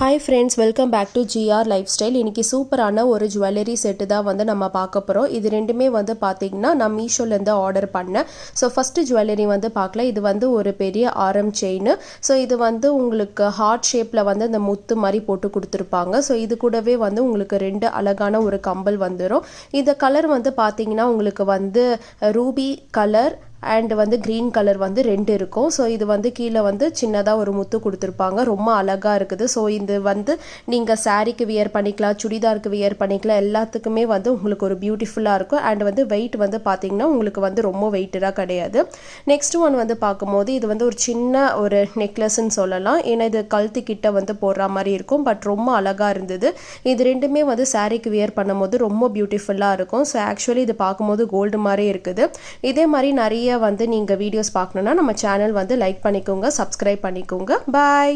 Hi friends, welcome back to GR Lifestyle. இன்னைக்கு சூப்பரான ஒரு ஜுவல்லரி செட் தான் வந்து நம்ம பார்க்க போறோம். இது ரெண்டுமே வந்து பாத்தீங்கன்னா நான் மீஷோல இருந்து ஆர்டர் பண்ணேன். சோ ஃபர்ஸ்ட் ஜுவல்லரி வந்து பார்க்கலாம். இது வந்து ஒரு பெரிய ஆரம் செயின். சோ இது வந்து உங்களுக்கு ஹார்ட் ஷேப்ல வந்து அந்த முத்து மாதிரி போட்டு கொடுத்திருப்பாங்க. சோ இது கூடவே வந்து உங்களுக்கு ரெண்டு அழகான ஒரு கம்பல் வந்துரும். இந்த கலர் வந்து பாத்தீங்கன்னா உங்களுக்கு வந்து ரூபி கலர் அண்ட் வந்து க்ரீன் கலர் வந்து ரெண்டு இருக்கும். ஸோ இது வந்து கீழே வந்து சின்னதாக ஒரு முத்து கொடுத்துருப்பாங்க. ரொம்ப அழகாக இருக்குது. ஸோ இது வந்து நீங்கள் சாரீக்கு வியர் பண்ணிக்கலாம், சுடிதாருக்கு வியர் பண்ணிக்கலாம், எல்லாத்துக்குமே வந்து உங்களுக்கு ஒரு பியூட்டிஃபுல்லாக இருக்கும். அண்ட் வந்து வெயிட் வந்து பார்த்தீங்கன்னா உங்களுக்கு வந்து ரொம்ப வெயிட்டடாக கிடையாது. நெக்ஸ்ட் ஒன் வந்து பார்க்கும்போது இது வந்து ஒரு சின்ன ஒரு நெக்லஸ்ன்னு சொல்லலாம். ஏன்னா இது கழுத்து கிட்ட வந்து போடுற மாதிரி இருக்கும். பட் ரொம்ப அழகாக இருந்தது. இது ரெண்டுமே வந்து சாரீக்கு வியர் பண்ணும்போது ரொம்ப பியூட்டிஃபுல்லாக இருக்கும். ஸோ ஆக்சுவலி இது பார்க்கும்போது கோல்டு மாதிரி இருக்குது. இதே மாதிரி நிறைய வந்து நீங்க வீடியோஸ் பார்க்கணும்னா நம்ம சேனல் வந்து லைக் பண்ணிக்கோங்க, சப்ஸ்கிரைப் பண்ணிக்கோங்க. பை.